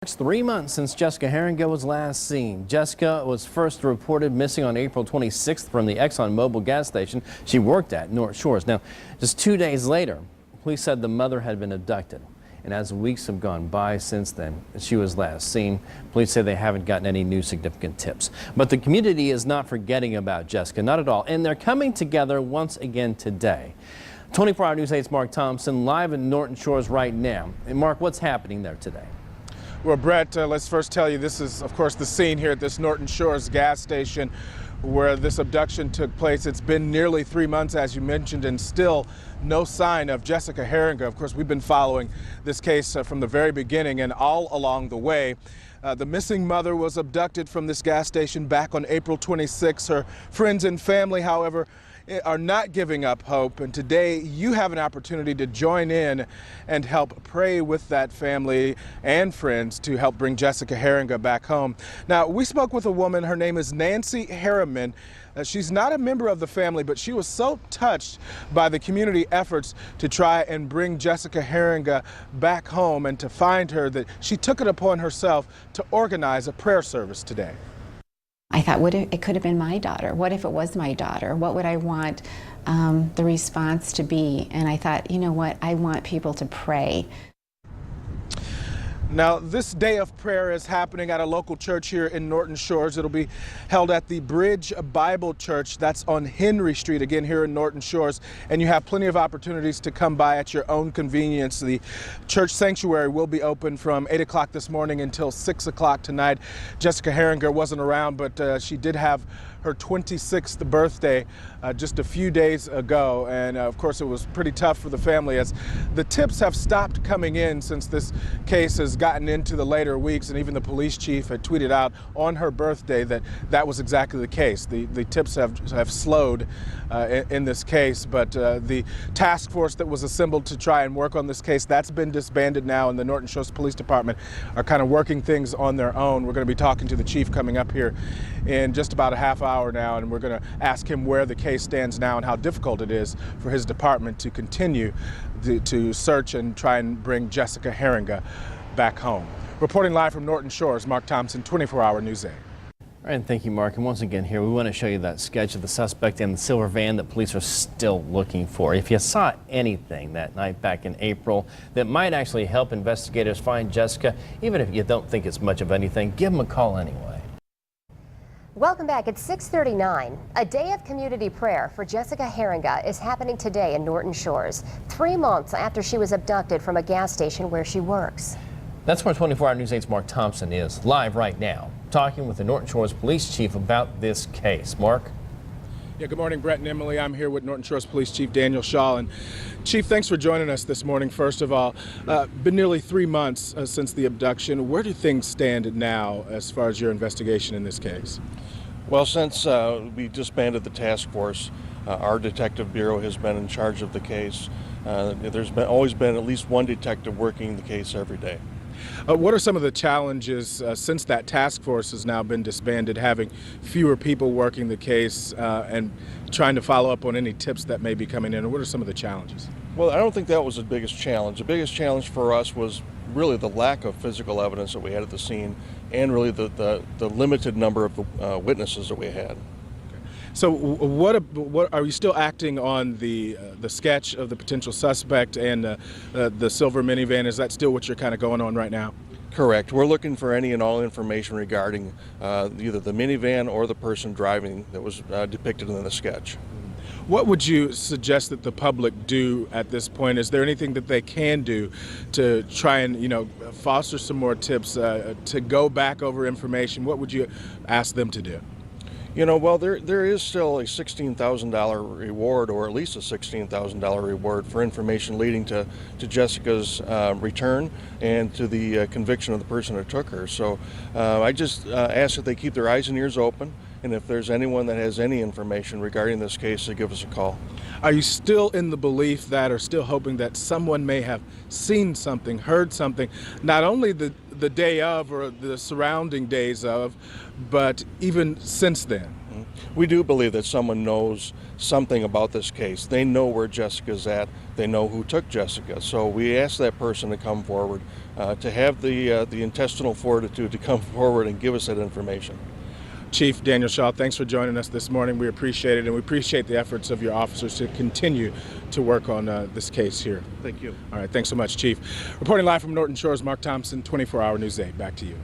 It's 3 months since Jessica Heeringa was last seen. Jessica was first reported missing on April 26th from the ExxonMobil gas station she worked at, Norton Shores. Now, just 2 days later, police said the mother had been abducted. And as weeks have gone by since then, she was last seen. Police say they haven't gotten any new significant tips. But the community is not forgetting about Jessica, not at all. And they're coming together once again today. 24-Hour News 8's Mark Thompson live in Norton Shores right now. And Mark, what's happening there today? Well, Brett, let's first tell you this is, of course, the scene here at this Norton Shores gas station where this abduction took place. It's been nearly 3 months, as you mentioned, and still no sign of Jessica Heeringa. Of course, we've been following this case from the very beginning and all along the way. The missing mother was abducted from this gas station back on April 26. Her friends and family, however, are not giving up hope, and today you have an opportunity to join in and help pray with that family and friends to help bring Jessica Heeringa back home. Now, we spoke with a woman. Her name is Nancy Harriman. She's not a member of the family, but she was so touched by the community efforts to try and bring Jessica Heeringa back home and to find her that she took it upon herself to organize a prayer service today. I thought, what if it could have been my daughter? What if it was my daughter? What would I want the response to be? And I thought, you know what? I want people to pray. Now, this day of prayer is happening at a local church here in Norton Shores. It'll be held at the Bridge Bible Church. That's on Henry Street, again, here in Norton Shores. And you have plenty of opportunities to come by at your own convenience. The church sanctuary will be open from 8 o'clock this morning until 6 o'clock tonight. Jessica Heeringa wasn't around, but she did have her 26th birthday just a few days ago. And of course, it was pretty tough for the family as the tips have stopped coming in since this case has gotten into the later weeks. And even the police chief had tweeted out on her birthday that that was exactly the case. The tips have slowed in this case, but the task force that was assembled to try and work on this case, that's been disbanded now, and the Norton Shores Police Department are kind of working things on their own. We're going to be talking to the chief coming up here in just about a half hour now, and we're going to ask him where the case stands now and how difficult it is for his department to continue to search and try and bring Jessica Heeringa back home. Reporting live from Norton Shores, Mark Thompson, 24-Hour News 8. All right, thank you, Mark. And once again here, we want to show you that sketch of the suspect in the silver van that police are still looking for. If you saw anything that night back in April that might actually help investigators find Jessica, even if you don't think it's much of anything, give them a call anyway. Welcome back. It's 6:39. A day of community prayer for Jessica Heeringa is happening today in Norton Shores, 3 months after she was abducted from a gas station where she works. That's where 24-Hour News 8's Mark Thompson is live right now, talking with the Norton Shores Police Chief about this case. Mark? Yeah, good morning, Brett and Emily. I'm here with Norton Shores Police Chief Daniel Shaw. And Chief, thanks for joining us this morning. First of all, been nearly 3 months since the abduction. Where do things stand now as far as your investigation in this case? Well, since we disbanded the task force, our detective bureau has been in charge of the case. There's always been at least one detective working the case every day. What are some of the challenges since that task force has now been disbanded, having fewer people working the case and trying to follow up on any tips that may be coming in? What are some of the challenges? Well, I don't think that was the biggest challenge. The biggest challenge for us was really the lack of physical evidence that we had at the scene, and really the limited number of witnesses that we had. So what are you still acting on the sketch of the potential suspect and the silver minivan? Is that still what you're kind of going on right now? Correct. We're looking for any and all information regarding either the minivan or the person driving that was depicted in the sketch. What would you suggest that the public do at this point? Is there anything that they can do to try and, foster some more tips, to go back over information? What would you ask them to do? Well, there is still a $16,000 reward, or at least a $16,000 reward for information leading to Jessica's return and to the conviction of the person that took her. So I just ask that they keep their eyes and ears open, and if there's anyone that has any information regarding this case, to give us a call. Are you still in the belief that, or still hoping that someone may have seen something, heard something, not only the day of or the surrounding days of, but even since then? We do believe that someone knows something about this case. They know where Jessica's at. They know who took Jessica. So we ask that person to come forward, to have the intestinal fortitude to come forward and give us that information. Chief Daniel Shaw, thanks for joining us this morning. We appreciate it, and we appreciate the efforts of your officers to continue to work on this case here. Thank you. All right, thanks so much, Chief. Reporting live from Norton Shores, Mark Thompson, 24 Hour News 8. Back to you.